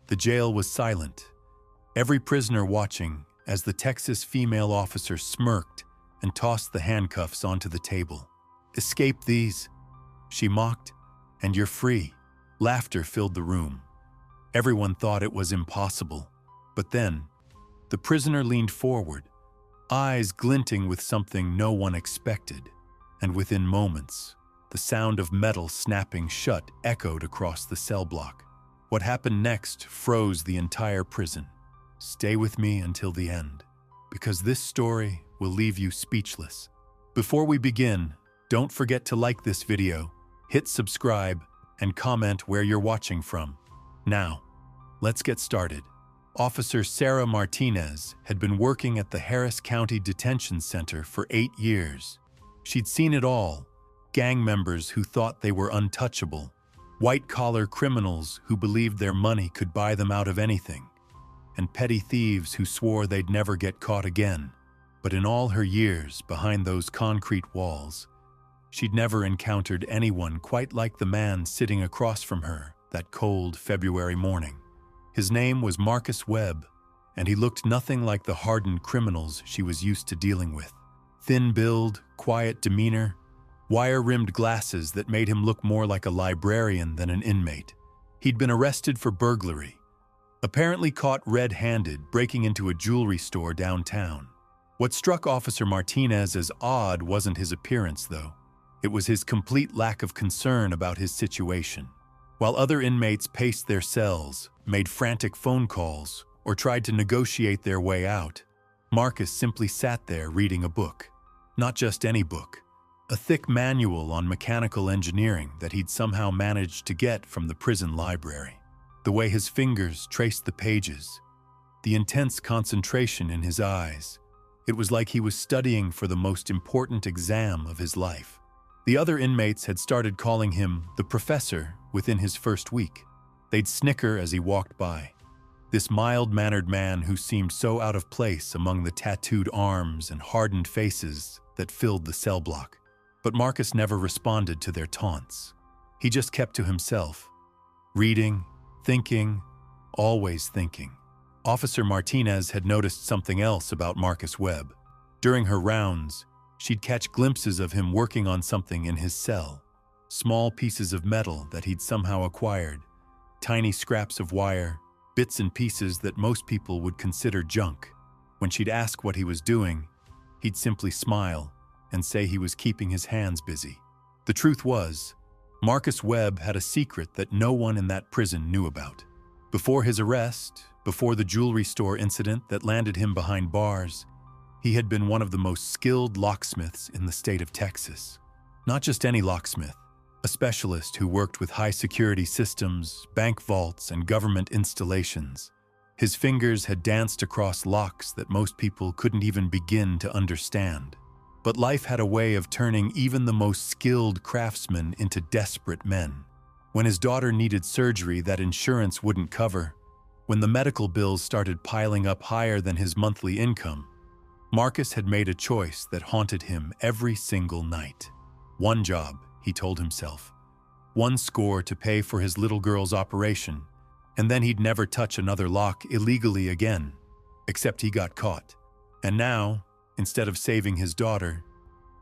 The jail was silent, every prisoner watching as the Texas female officer smirked and tossed the handcuffs onto the table. "Escape these," she mocked, "and you're free." Laughter filled the room. Everyone thought it was impossible. But then, the prisoner leaned forward, eyes glinting with something no one expected, and within moments, the sound of metal snapping shut echoed across the cell block. What happened next froze the entire prison. Stay with me until the end, because this story will leave you speechless. Before we begin, don't forget to like this video, hit subscribe, and comment where you're watching from. Now, let's get started. Officer Sarah Martinez had been working at the Harris County Detention Center for 8 years. She'd seen it all: gang members who thought they were untouchable, white-collar criminals who believed their money could buy them out of anything, and petty thieves who swore they'd never get caught again. But in all her years behind those concrete walls, she'd never encountered anyone quite like the man sitting across from her that cold February morning. His name was Marcus Webb, and he looked nothing like the hardened criminals she was used to dealing with. Thin build, quiet demeanor, wire-rimmed glasses that made him look more like a librarian than an inmate. He'd been arrested for burglary, apparently caught red-handed breaking into a jewelry store downtown. What struck Officer Martinez as odd wasn't his appearance, though. It was his complete lack of concern about his situation. While other inmates paced their cells, made frantic phone calls, or tried to negotiate their way out, Marcus simply sat there reading a book. Not just any book. A thick manual on mechanical engineering that he'd somehow managed to get from the prison library. The way his fingers traced the pages, the intense concentration in his eyes, it was like he was studying for the most important exam of his life. The other inmates had started calling him the professor within his first week. They'd snicker as he walked by. This mild-mannered man who seemed so out of place among the tattooed arms and hardened faces that filled the cell block. But Marcus never responded to their taunts. He just kept to himself, reading, thinking, always thinking. Officer Martinez had noticed something else about Marcus Webb. During her rounds, she'd catch glimpses of him working on something in his cell. Small pieces of metal that he'd somehow acquired, tiny scraps of wire, bits and pieces that most people would consider junk. When she'd ask what he was doing, he'd simply smile and say he was keeping his hands busy. The truth was, Marcus Webb had a secret that no one in that prison knew about. Before his arrest, before the jewelry store incident that landed him behind bars, he had been one of the most skilled locksmiths in the state of Texas. Not just any locksmith, a specialist who worked with high-security systems, bank vaults, and government installations. His fingers had danced across locks that most people couldn't even begin to understand. But life had a way of turning even the most skilled craftsmen into desperate men. When his daughter needed surgery that insurance wouldn't cover, when the medical bills started piling up higher than his monthly income, Marcus had made a choice that haunted him every single night. One job, he told himself. One score to pay for his little girl's operation, and then he'd never touch another lock illegally again. Except he got caught. And now, instead of saving his daughter,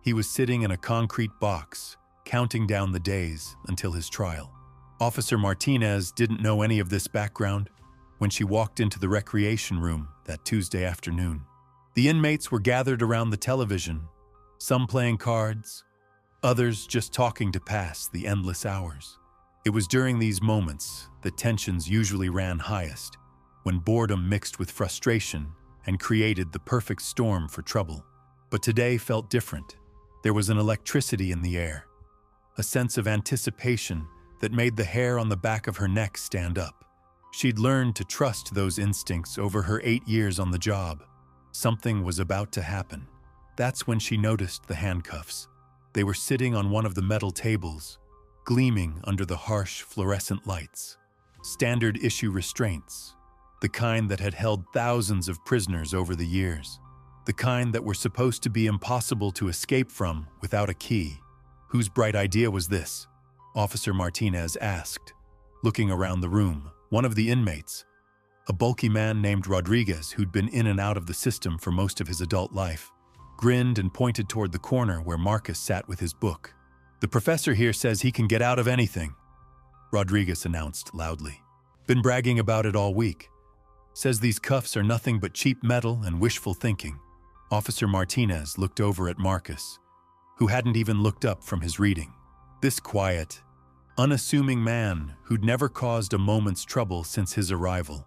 he was sitting in a concrete box, counting down the days until his trial. Officer Martinez didn't know any of this background when she walked into the recreation room that Tuesday afternoon. The inmates were gathered around the television, some playing cards, others just talking to pass the endless hours. It was during these moments that tensions usually ran highest, when boredom mixed with frustration and created the perfect storm for trouble. But today felt different. There was an electricity in the air, a sense of anticipation that made the hair on the back of her neck stand up. She'd learned to trust those instincts over her 8 years on the job. Something was about to happen. That's when she noticed the handcuffs. They were sitting on one of the metal tables, gleaming under the harsh fluorescent lights. Standard issue restraints, the kind that had held thousands of prisoners over the years. The kind that were supposed to be impossible to escape from without a key. Whose bright idea was this? Officer Martinez asked. Looking around the room, one of the inmates, a bulky man named Rodriguez who'd been in and out of the system for most of his adult life, grinned and pointed toward the corner where Marcus sat with his book. "The professor here says he can get out of anything," Rodriguez announced loudly. "Been bragging about it all week. Says these cuffs are nothing but cheap metal and wishful thinking." Officer Martinez looked over at Marcus, who hadn't even looked up from his reading. This quiet, unassuming man who'd never caused a moment's trouble since his arrival.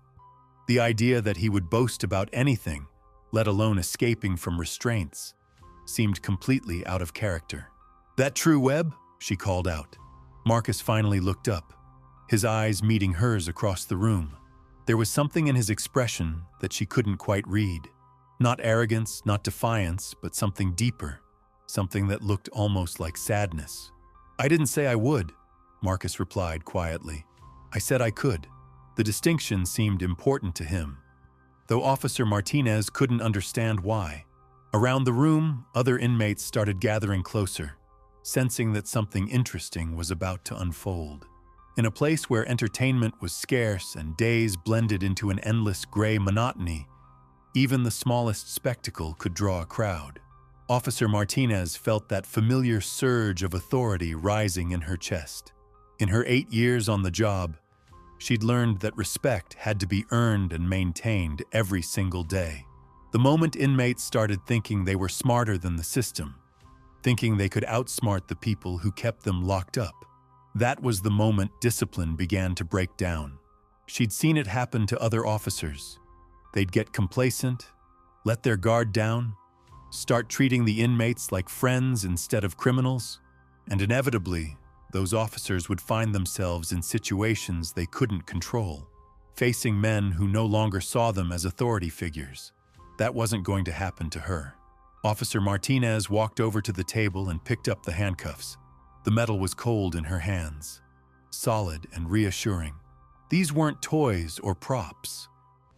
The idea that he would boast about anything, let alone escaping from restraints, seemed completely out of character. "That true, Webb?" she called out. Marcus finally looked up, his eyes meeting hers across the room. There was something in his expression that she couldn't quite read. Not arrogance, not defiance, but something deeper, something that looked almost like sadness. "I didn't say I would," Marcus replied quietly. "I said I could." The distinction seemed important to him, though Officer Martinez couldn't understand why. Around the room, other inmates started gathering closer, sensing that something interesting was about to unfold. In a place where entertainment was scarce and days blended into an endless gray monotony, even the smallest spectacle could draw a crowd. Officer Martinez felt that familiar surge of authority rising in her chest. In her 8 years on the job, she'd learned that respect had to be earned and maintained every single day. The moment inmates started thinking they were smarter than the system, thinking they could outsmart the people who kept them locked up, that was the moment discipline began to break down. She'd seen it happen to other officers. They'd get complacent, let their guard down, start treating the inmates like friends instead of criminals, and inevitably, those officers would find themselves in situations they couldn't control, facing men who no longer saw them as authority figures. That wasn't going to happen to her. Officer Martinez walked over to the table and picked up the handcuffs. The metal was cold in her hands, solid and reassuring. These weren't toys or props.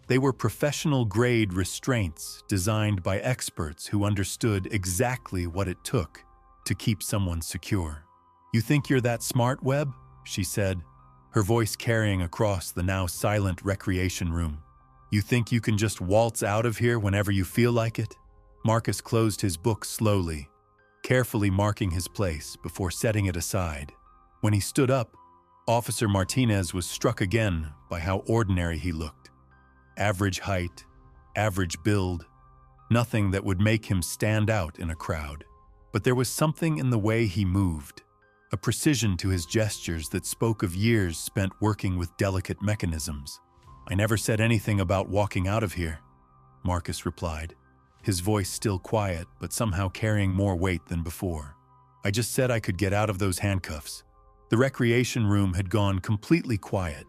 They were professional-grade restraints designed by experts who understood exactly what it took to keep someone secure. "You think you're that smart, Webb?" she said, her voice carrying across the now silent recreation room. "You think you can just waltz out of here whenever you feel like it?" Marcus closed his book slowly, carefully marking his place before setting it aside. When he stood up, Officer Martinez was struck again by how ordinary he looked. Average height, average build, nothing that would make him stand out in a crowd. But there was something in the way he moved, a precision to his gestures that spoke of years spent working with delicate mechanisms. "I never said anything about walking out of here," Marcus replied, his voice still quiet but somehow carrying more weight than before. "I just said I could get out of those handcuffs." The recreation room had gone completely quiet.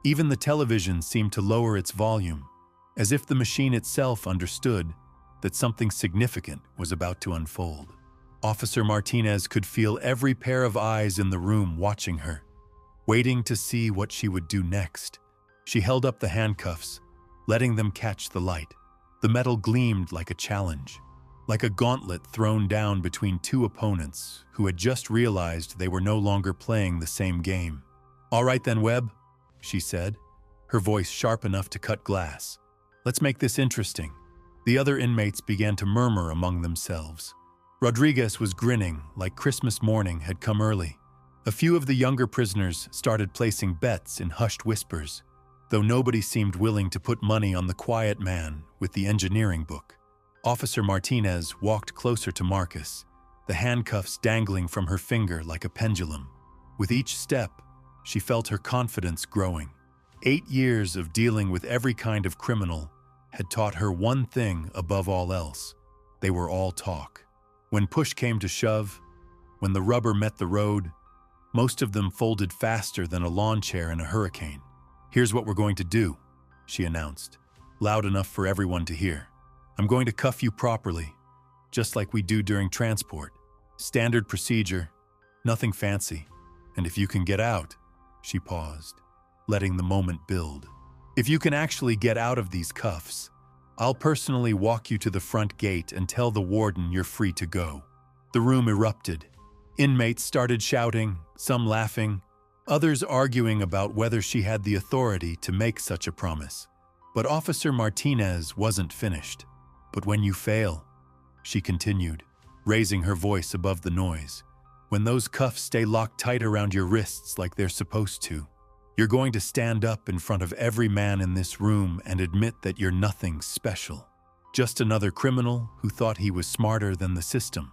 Even the television seemed to lower its volume, as if the machine itself understood that something significant was about to unfold. Officer Martinez could feel every pair of eyes in the room watching her, waiting to see what she would do next. She held up the handcuffs, letting them catch the light. The metal gleamed like a challenge, like a gauntlet thrown down between two opponents who had just realized they were no longer playing the same game. "All right then, Webb," she said, her voice sharp enough to cut glass. "Let's make this interesting." The other inmates began to murmur among themselves. Rodriguez was grinning like Christmas morning had come early. A few of the younger prisoners started placing bets in hushed whispers, though nobody seemed willing to put money on the quiet man with the engineering book. Officer Martinez walked closer to Marcus, the handcuffs dangling from her finger like a pendulum. With each step, she felt her confidence growing. 8 years of dealing with every kind of criminal had taught her one thing above all else: they were all talk. When push came to shove, when the rubber met the road, most of them folded faster than a lawn chair in a hurricane. "Here's what we're going to do," she announced, loud enough for everyone to hear. "I'm going to cuff you properly, just like we do during transport. Standard procedure, nothing fancy. And if you can get out," she paused, letting the moment build. "If you can actually get out of these cuffs, I'll personally walk you to the front gate and tell the warden you're free to go." The room erupted. Inmates started shouting, some laughing, others arguing about whether she had the authority to make such a promise. But Officer Martinez wasn't finished. "But when you fail," she continued, raising her voice above the noise, "when those cuffs stay locked tight around your wrists like they're supposed to, you're going to stand up in front of every man in this room and admit that you're nothing special. Just another criminal who thought he was smarter than the system."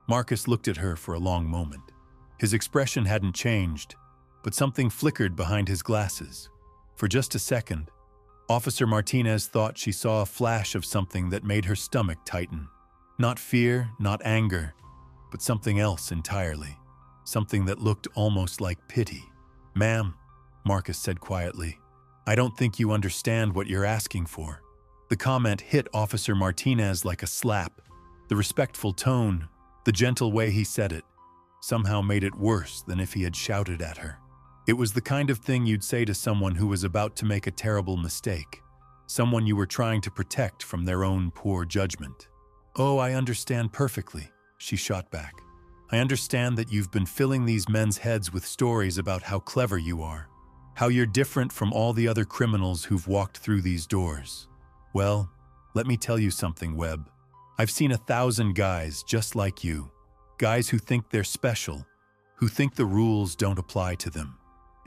Marcus looked at her for a long moment. His expression hadn't changed, but something flickered behind his glasses. For just a second, Officer Martinez thought she saw a flash of something that made her stomach tighten. Not fear, not anger, but something else entirely. Something that looked almost like pity. "Ma'am," Marcus said quietly, "I don't think you understand what you're asking for." The comment hit Officer Martinez like a slap. The respectful tone, the gentle way he said it, somehow made it worse than if he had shouted at her. It was the kind of thing you'd say to someone who was about to make a terrible mistake, someone you were trying to protect from their own poor judgment. "Oh, I understand perfectly," she shot back. "I understand that you've been filling these men's heads with stories about how clever you are, how you're different from all the other criminals who've walked through these doors. Well, let me tell you something, Webb. I've seen 1,000 guys just like you, guys who think they're special, who think the rules don't apply to them.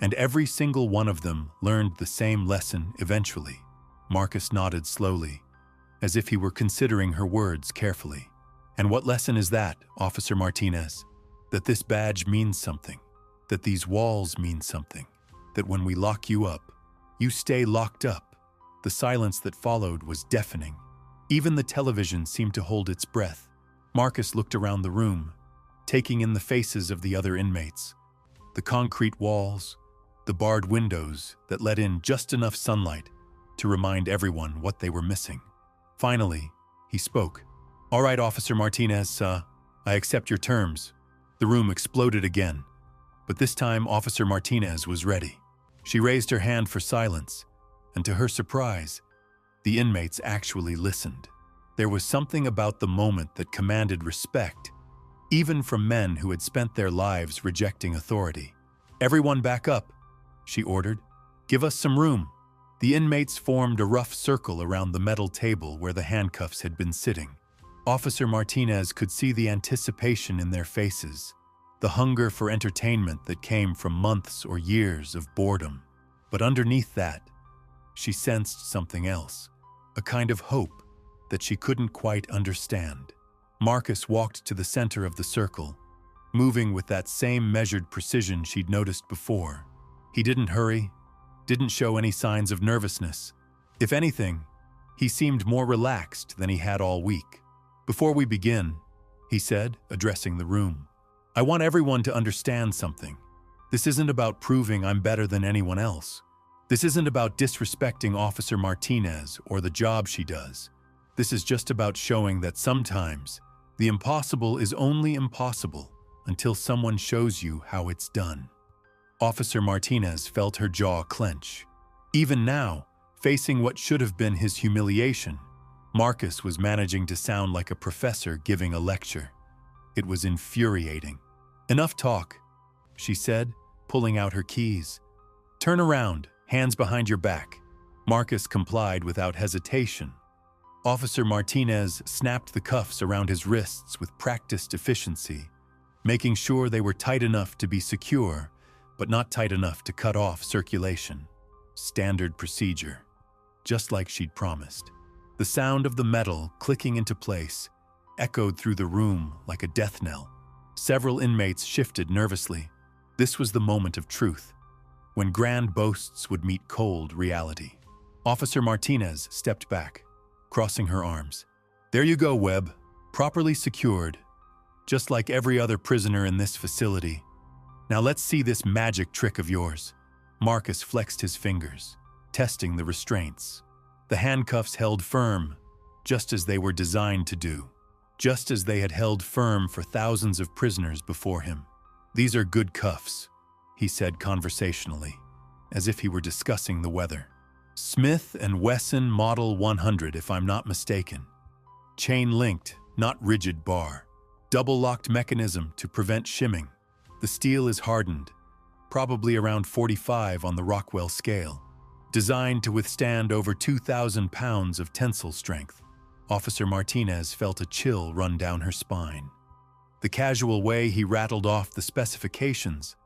And every single one of them learned the same lesson eventually." Marcus nodded slowly, as if he were considering her words carefully. "And what lesson is that, Officer Martinez? That this badge means something, that these walls mean something, that when we lock you up, you stay locked up." The silence that followed was deafening. Even the television seemed to hold its breath. Marcus looked around the room, taking in the faces of the other inmates. The concrete walls, the barred windows that let in just enough sunlight to remind everyone what they were missing. Finally, he spoke. "All right, Officer Martinez, I accept your terms." The room exploded again, but this time Officer Martinez was ready. She raised her hand for silence, and to her surprise, the inmates actually listened. There was something about the moment that commanded respect, even from men who had spent their lives rejecting authority. "Everyone back up," she ordered. "Give us some room." The inmates formed a rough circle around the metal table where the handcuffs had been sitting. Officer Martinez could see the anticipation in their faces, the hunger for entertainment that came from months or years of boredom. But underneath that, she sensed something else, a kind of hope that she couldn't quite understand. Marcus walked to the center of the circle, moving with that same measured precision she'd noticed before. He didn't hurry, didn't show any signs of nervousness. If anything, he seemed more relaxed than he had all week. "Before we begin," he said, addressing the room, "I want everyone to understand something. This isn't about proving I'm better than anyone else. This isn't about disrespecting Officer Martinez or the job she does. This is just about showing that sometimes the impossible is only impossible until someone shows you how it's done." Officer Martinez felt her jaw clench. Even now, facing what should have been his humiliation, Marcus was managing to sound like a professor giving a lecture. It was infuriating. "Enough talk," she said, pulling out her keys. "Turn around, hands behind your back." Marcus complied without hesitation. Officer Martinez snapped the cuffs around his wrists with practiced efficiency, making sure they were tight enough to be secure, but not tight enough to cut off circulation. Standard procedure, just like she'd promised. The sound of the metal clicking into place echoed through the room like a death knell. Several inmates shifted nervously. This was the moment of truth, when grand boasts would meet cold reality. Officer Martinez stepped back, crossing her arms. "There you go, Webb, properly secured, just like every other prisoner in this facility. Now let's see this magic trick of yours." Marcus flexed his fingers, testing the restraints. The handcuffs held firm, just as they were designed to do, just as they had held firm for thousands of prisoners before him. "These are good cuffs," he said conversationally, as if he were discussing the weather. "Smith & Wesson Model 100, if I'm not mistaken. Chain-linked, not rigid bar. Double-locked mechanism to prevent shimming. The steel is hardened, probably around 45 on the Rockwell scale. designed to withstand over 2,000 pounds of tensile strength. Officer Martinez felt a chill run down her spine. The casual way he rattled off the specifications,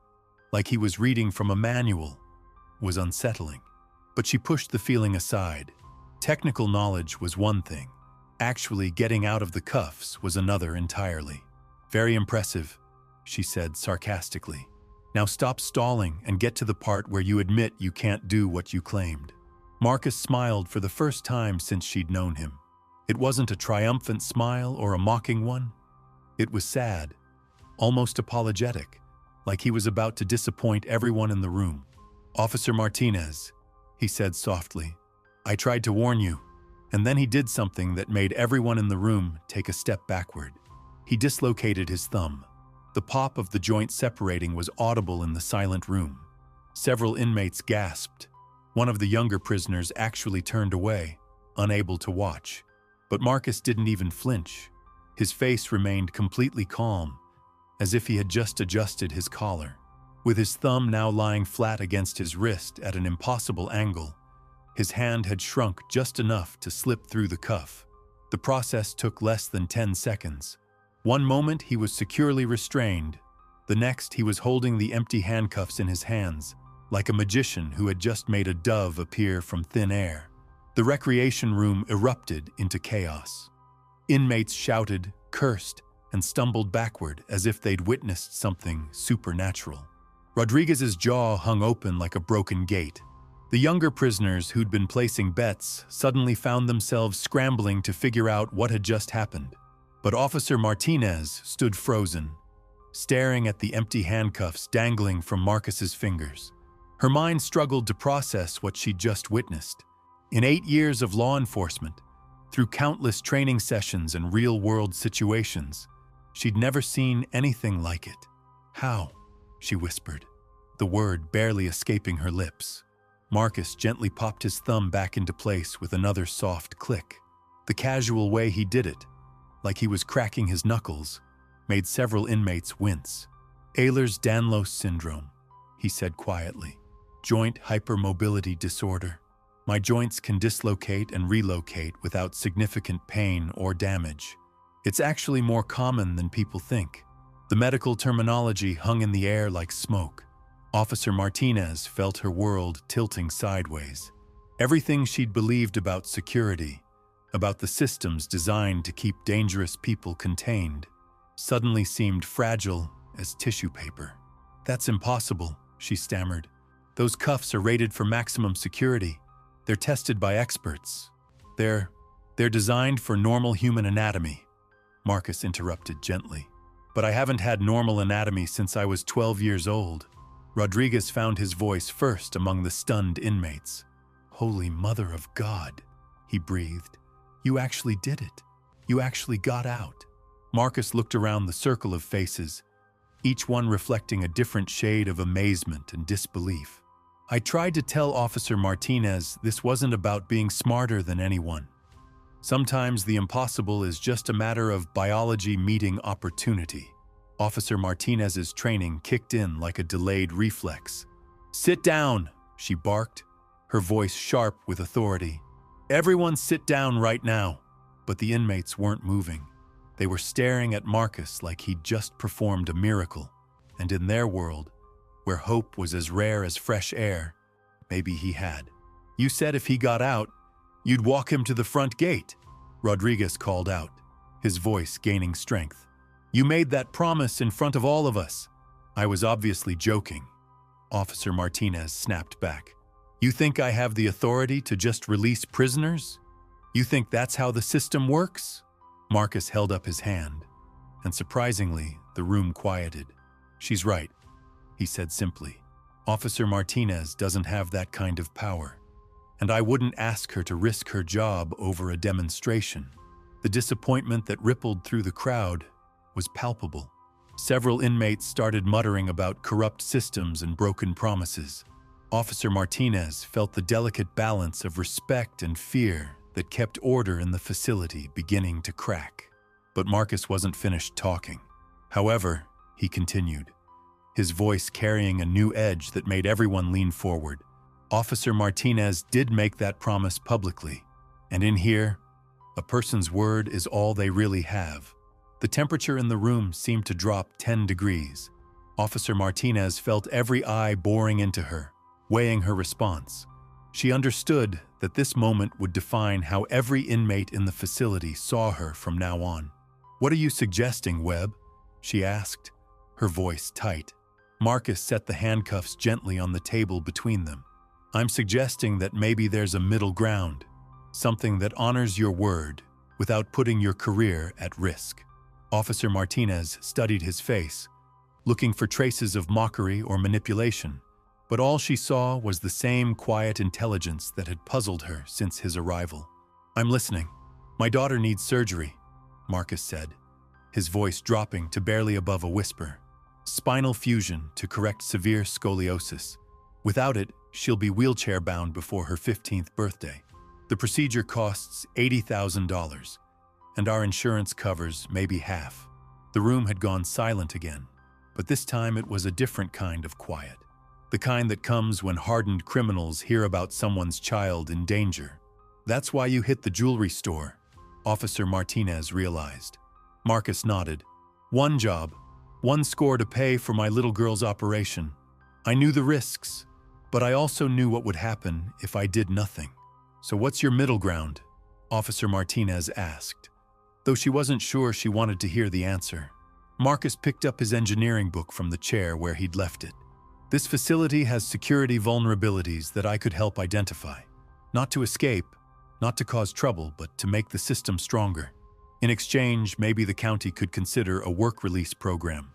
like he was reading from a manual, was unsettling. But she pushed the feeling aside. Technical knowledge was one thing. Actually getting out of the cuffs was another entirely. "Very impressive," she said sarcastically. "Now stop stalling and get to the part where you admit you can't do what you claimed." Marcus smiled for the first time since she'd known him. It wasn't a triumphant smile or a mocking one. It was sad, almost apologetic, like he was about to disappoint everyone in the room. "Officer Martinez," he said softly, "I tried to warn you." And then he did something that made everyone in the room take a step backward. He dislocated his thumb. The pop of the joint separating was audible in the silent room. Several inmates gasped. One of the younger prisoners actually turned away, unable to watch. But Marcus didn't even flinch. His face remained completely calm, as if he had just adjusted his collar. With his thumb now lying flat against his wrist at an impossible angle, his hand had shrunk just enough to slip through the cuff. The process took less than 10 seconds. One moment he was securely restrained. The next he was holding the empty handcuffs in his hands, like a magician who had just made a dove appear from thin air. The recreation room erupted into chaos. Inmates shouted, cursed, and stumbled backward as if they'd witnessed something supernatural. Rodriguez's jaw hung open like a broken gate. The younger prisoners who'd been placing bets suddenly found themselves scrambling to figure out what had just happened. But Officer Martinez stood frozen, staring at the empty handcuffs dangling from Marcus's fingers. Her mind struggled to process what she'd just witnessed. In 8 years of law enforcement, through countless training sessions and real-world situations, she'd never seen anything like it. "How?" she whispered, the word barely escaping her lips. Marcus gently popped his thumb back into place with another soft click. The casual way he did it, like he was cracking his knuckles, made several inmates wince. "Ehlers-Danlos syndrome," he said quietly. "Joint hypermobility disorder. My joints can dislocate and relocate without significant pain or damage. It's actually more common than people think." The medical terminology hung in the air like smoke. Officer Martinez felt her world tilting sideways. Everything she'd believed about security, about the systems designed to keep dangerous people contained, suddenly seemed fragile as tissue paper. "That's impossible," she stammered. "Those cuffs are rated for maximum security. They're tested by experts. They're designed for normal human anatomy," Marcus interrupted gently. "But I haven't had normal anatomy since I was 12 years old." Rodriguez found his voice first among the stunned inmates. "Holy Mother of God," he breathed. "You actually did it. You actually got out." Marcus looked around the circle of faces, each one reflecting a different shade of amazement and disbelief. "I tried to tell Officer Martinez this wasn't about being smarter than anyone. Sometimes the impossible is just a matter of biology meeting opportunity." Officer Martinez's training kicked in like a delayed reflex. "Sit down," she barked, her voice sharp with authority. "Everyone sit down right now." But the inmates weren't moving. They were staring at Marcus like he'd just performed a miracle. And in their world, where hope was as rare as fresh air, maybe he had. "You said if he got out, you'd walk him to the front gate," Rodriguez called out, his voice gaining strength. "You made that promise in front of all of us." "I was obviously joking," Officer Martinez snapped back. "You think I have the authority to just release prisoners? You think that's how the system works?" Marcus held up his hand, and surprisingly, the room quieted. "She's right," he said simply. "Officer Martinez doesn't have that kind of power, and I wouldn't ask her to risk her job over a demonstration." The disappointment that rippled through the crowd was palpable. Several inmates started muttering about corrupt systems and broken promises. Officer Martinez felt the delicate balance of respect and fear that kept order in the facility beginning to crack. But Marcus wasn't finished talking. "However," he continued, his voice carrying a new edge that made everyone lean forward, Officer Martinez did make that promise publicly, and in here, a person's word is all they really have. The temperature in the room seemed to drop 10 degrees. Officer Martinez felt every eye boring into her, weighing her response. She understood that this moment would define how every inmate in the facility saw her from now on. "What are you suggesting, Webb?" she asked, her voice tight. Marcus set the handcuffs gently on the table between them. "I'm suggesting that maybe there's a middle ground, something that honors your word without putting your career at risk." Officer Martinez studied his face, looking for traces of mockery or manipulation, but all she saw was the same quiet intelligence that had puzzled her since his arrival. "I'm listening. My daughter needs surgery," Marcus said, his voice dropping to barely above a whisper. "Spinal fusion to correct severe scoliosis. Without it, she'll be wheelchair-bound before her 15th birthday. The procedure costs $80,000, and our insurance covers maybe half." The room had gone silent again, but this time it was a different kind of quiet. The kind that comes when hardened criminals hear about someone's child in danger. "That's why you hit the jewelry store," Officer Martinez realized. Marcus nodded. "One job, one score to pay for my little girl's operation. I knew the risks, but I also knew what would happen if I did nothing." "So what's your middle ground?" Officer Martinez asked, though she wasn't sure she wanted to hear the answer. Marcus picked up his engineering book from the chair where he'd left it. "This facility has security vulnerabilities that I could help identify. Not to escape, not to cause trouble, but to make the system stronger. In exchange, maybe the county could consider a work release program.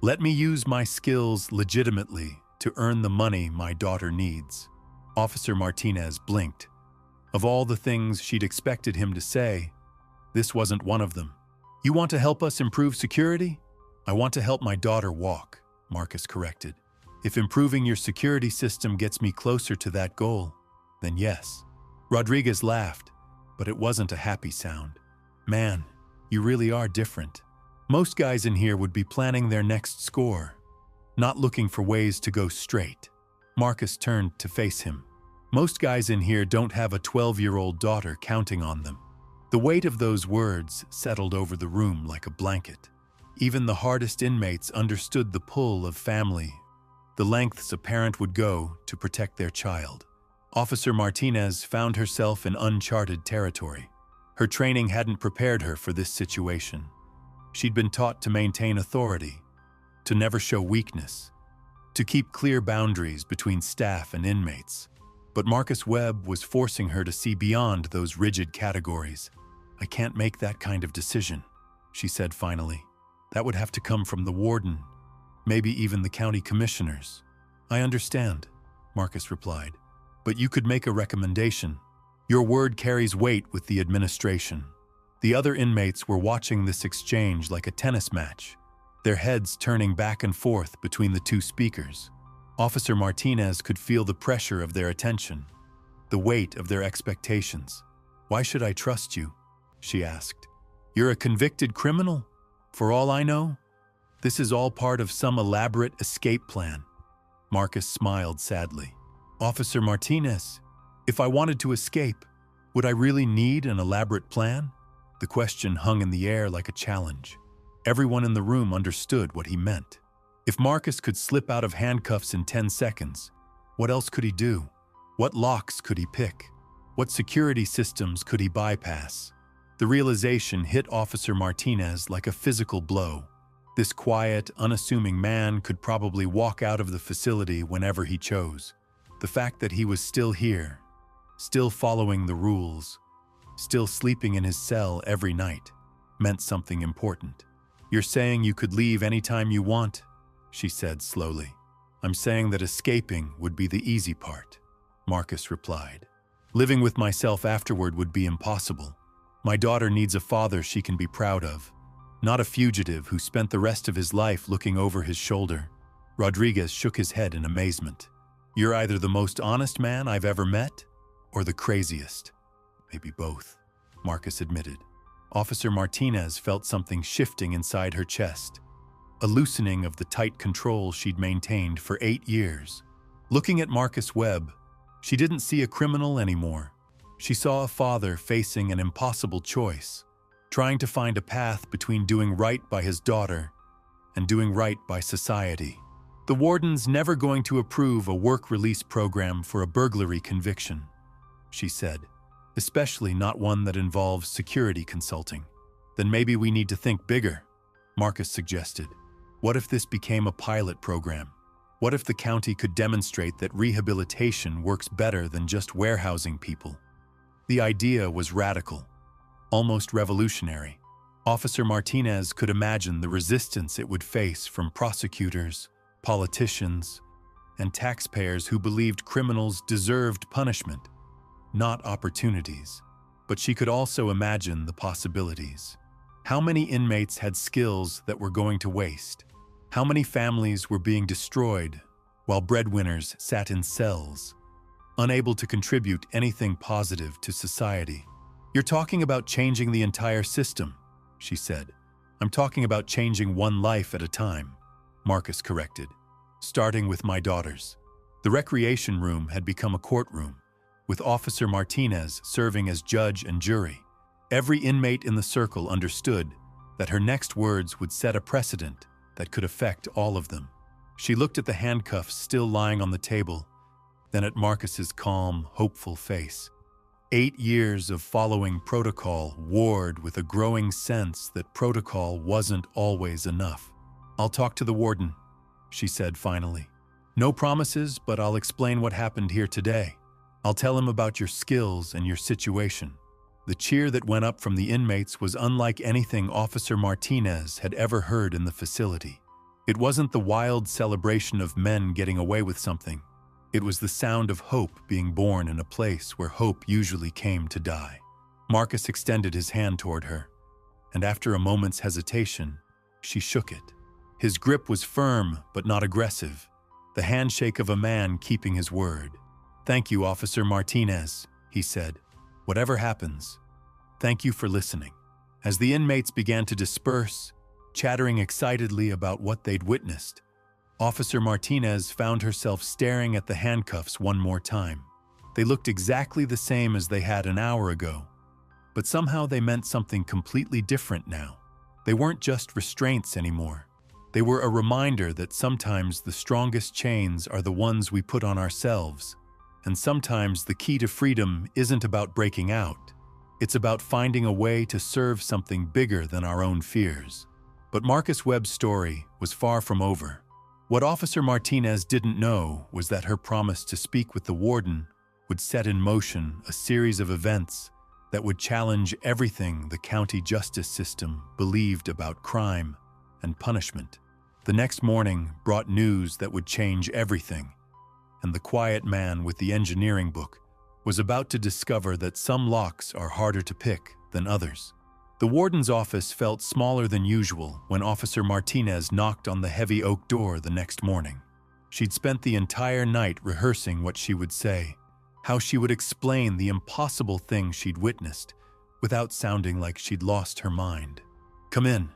Let me use my skills legitimately to earn the money my daughter needs." Officer Martinez blinked. Of all the things she'd expected him to say, this wasn't one of them. "You want to help us improve security?" "I want to help my daughter walk," Marcus corrected. "If improving your security system gets me closer to that goal, then yes." Rodriguez laughed, but it wasn't a happy sound. "Man, you really are different. Most guys in here would be planning their next score, not looking for ways to go straight." Marcus turned to face him. "Most guys in here don't have a 12-year-old daughter counting on them." The weight of those words settled over the room like a blanket. Even the hardest inmates understood the pull of family, the lengths a parent would go to protect their child. Officer Martinez found herself in uncharted territory. Her training hadn't prepared her for this situation. She'd been taught to maintain authority, to never show weakness, to keep clear boundaries between staff and inmates. But Marcus Webb was forcing her to see beyond those rigid categories. "I can't make that kind of decision," she said finally. "That would have to come from the warden, maybe even the county commissioners." "I understand," Marcus replied, "but you could make a recommendation. Your word carries weight with the administration." The other inmates were watching this exchange like a tennis match, their heads turning back and forth between the two speakers. Officer Martinez could feel the pressure of their attention, the weight of their expectations. "Why should I trust you?" she asked. "You're a convicted criminal? For all I know, this is all part of some elaborate escape plan." Marcus smiled sadly. "Officer Martinez, if I wanted to escape, would I really need an elaborate plan?" The question hung in the air like a challenge. Everyone in the room understood what he meant. If Marcus could slip out of handcuffs in 10 seconds, what else could he do? What locks could he pick? What security systems could he bypass? The realization hit Officer Martinez like a physical blow. This quiet, unassuming man could probably walk out of the facility whenever he chose. The fact that he was still here, still following the rules, still sleeping in his cell every night, meant something important. "You're saying you could leave anytime you want?" she said slowly. "I'm saying that escaping would be the easy part," Marcus replied. "Living with myself afterward would be impossible. My daughter needs a father she can be proud of, not a fugitive who spent the rest of his life looking over his shoulder." Rodriguez shook his head in amazement. "You're either the most honest man I've ever met, or the craziest." "Maybe both," Marcus admitted. Officer Martinez felt something shifting inside her chest, a loosening of the tight control she'd maintained for 8 years. Looking at Marcus Webb, She didn't see a criminal anymore. She saw a father facing an impossible choice, trying to find a path between doing right by his daughter and doing right by society. The warden's never going to approve a work release program for a burglary conviction, she said, especially not one that involves security consulting. Then maybe we need to think bigger, Marcus suggested. What if this became a pilot program? What if the county could demonstrate that rehabilitation works better than just warehousing people? The idea was radical, almost revolutionary. Officer Martinez could imagine the resistance it would face from prosecutors, politicians, and taxpayers who believed criminals deserved punishment, not opportunities. But she could also imagine the possibilities. How many inmates had skills that were going to waste? How many families were being destroyed while breadwinners sat in cells, unable to contribute anything positive to society? You're talking about changing the entire system, she said. I'm talking about changing one life at a time, Marcus corrected, starting with my daughters. The recreation room had become a courtroom, with Officer Martinez serving as judge and jury. Every inmate in the circle understood that her next words would set a precedent that could affect all of them. She looked at the handcuffs still lying on the table, then at Marcus's calm, hopeful face. 8 years of following protocol warred with a growing sense that protocol wasn't always enough. I'll talk to the warden, she said finally. No promises, but I'll explain what happened here today. I'll tell him about your skills and your situation. The cheer that went up from the inmates was unlike anything Officer Martinez had ever heard in the facility. It wasn't the wild celebration of men getting away with something. It was the sound of hope being born in a place where hope usually came to die. Marcus extended his hand toward her, and after a moment's hesitation, she shook it. His grip was firm but not aggressive, the handshake of a man keeping his word. Thank you, Officer Martinez, he said. Whatever happens, thank you for listening. As the inmates began to disperse, chattering excitedly about what they'd witnessed, Officer Martinez found herself staring at the handcuffs one more time. They looked exactly the same as they had an hour ago, but somehow they meant something completely different now. They weren't just restraints anymore. They were a reminder that sometimes the strongest chains are the ones we put on ourselves, and sometimes the key to freedom isn't about breaking out. It's about finding a way to serve something bigger than our own fears. But Marcus Webb's story was far from over. What Officer Martinez didn't know was that her promise to speak with the warden would set in motion a series of events that would challenge everything the county justice system believed about crime and punishment. The next morning brought news that would change everything, and the quiet man with the engineering book was about to discover that some locks are harder to pick than others. The warden's office felt smaller than usual when Officer Martinez knocked on the heavy oak door the next morning. She'd spent the entire night rehearsing what she would say, how she would explain the impossible thing she'd witnessed without sounding like she'd lost her mind. "Come in,"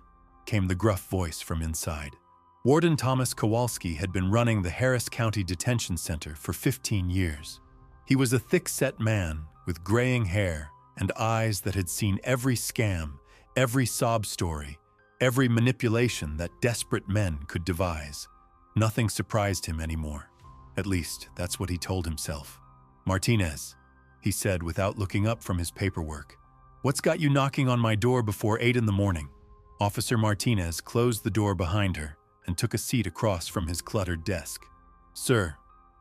came the gruff voice from inside. Warden Thomas Kowalski had been running the Harris County Detention Center for 15 years. He was a thick-set man with graying hair and eyes that had seen every scam, every sob story, every manipulation that desperate men could devise. Nothing surprised him anymore. At least, that's what he told himself. "Martinez," he said without looking up from his paperwork. "What's got you knocking on my door before 8 in the morning?" Officer Martinez closed the door behind her and took a seat across from his cluttered desk. "Sir,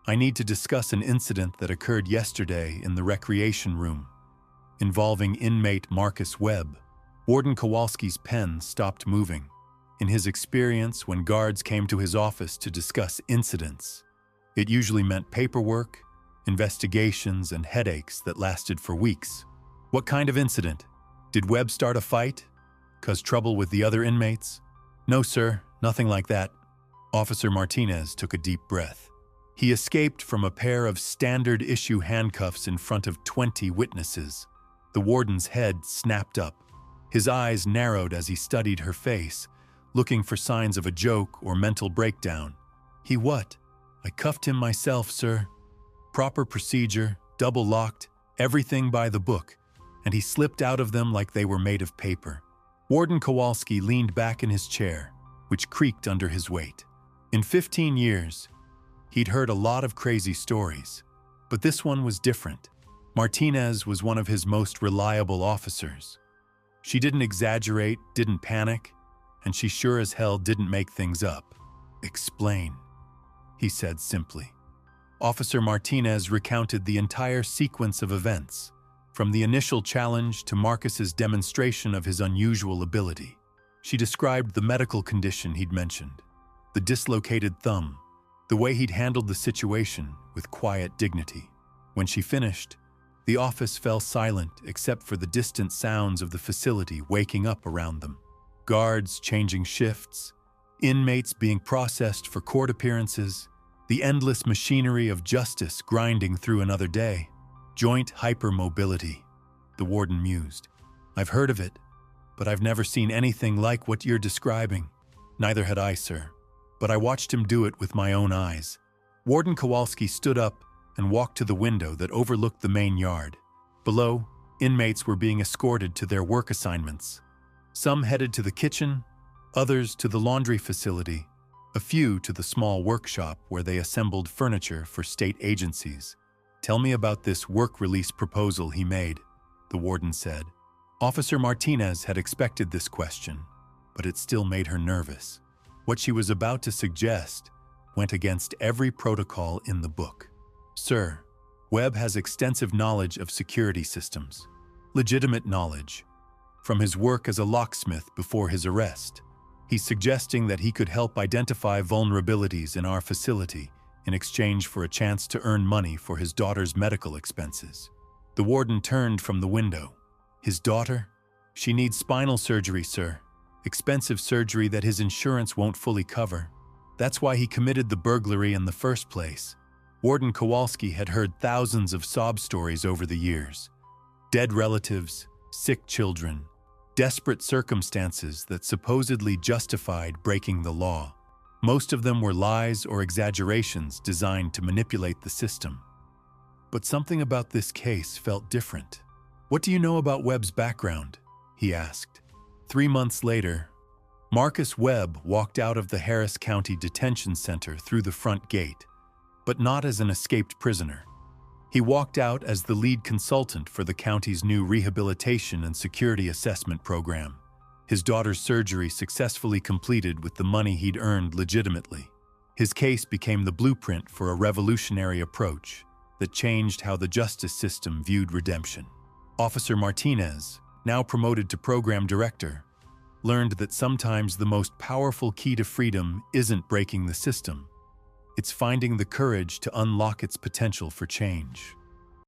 I need to discuss an incident that occurred yesterday in the recreation room, involving inmate Marcus Webb." Warden Kowalski's pen stopped moving. In his experience, when guards came to his office to discuss incidents, it usually meant paperwork, investigations, and headaches that lasted for weeks. "What kind of incident? Did Webb start a fight? Cause trouble with the other inmates?" "No, sir, nothing like that." Officer Martinez took a deep breath. He escaped from a pair of standard-issue handcuffs in front of 20 witnesses. The warden's head snapped up. His eyes narrowed as he studied her face, looking for signs of a joke or mental breakdown. "What? I cuffed him myself, sir." Proper procedure, double-locked, everything by the book, and he slipped out of them like they were made of paper. Warden Kowalski leaned back in his chair, which creaked under his weight. In 15 years, he'd heard a lot of crazy stories, but this one was different. Martinez was one of his most reliable officers. She didn't exaggerate, didn't panic, and she sure as hell didn't make things up. "Explain," he said simply. Officer Martinez recounted the entire sequence of events, from the initial challenge to Marcus's demonstration of his unusual ability. She described the medical condition he'd mentioned, the dislocated thumb, the way he'd handled the situation with quiet dignity. When she finished, the office fell silent except for the distant sounds of the facility waking up around them. Guards changing shifts, inmates being processed for court appearances, the endless machinery of justice grinding through another day. Joint hypermobility, the warden mused. "I've heard of it, but I've never seen anything like what you're describing." "Neither had I, sir, but I watched him do it with my own eyes." Warden Kowalski stood up and walked to the window that overlooked the main yard. Below, inmates were being escorted to their work assignments. Some headed to the kitchen, others to the laundry facility, a few to the small workshop where they assembled furniture for state agencies. "Tell me about this work release proposal he made," the warden said. Officer Martinez had expected this question, but it still made her nervous. What she was about to suggest went against every protocol in the book. "Sir, Webb has extensive knowledge of security systems, legitimate knowledge, from his work as a locksmith before his arrest. He's suggesting that he could help identify vulnerabilities in our facility in exchange for a chance to earn money for his daughter's medical expenses." The warden turned from the window. "His daughter? She needs spinal surgery, sir. Expensive surgery that his insurance won't fully cover. That's why he committed the burglary in the first place." Warden Kowalski had heard thousands of sob stories over the years. Dead relatives, sick children, desperate circumstances that supposedly justified breaking the law. Most of them were lies or exaggerations designed to manipulate the system. But something about this case felt different. "What do you know about Webb's background?" he asked. 3 months later, Marcus Webb walked out of the Harris County Detention Center through the front gate, but not as an escaped prisoner. He walked out as the lead consultant for the county's new Rehabilitation and Security Assessment program. His daughter's surgery successfully completed with the money he'd earned legitimately. His case became the blueprint for a revolutionary approach that changed how the justice system viewed redemption. Officer Martinez, now promoted to program director, learned that sometimes the most powerful key to freedom isn't breaking the system. It's finding the courage to unlock its potential for change.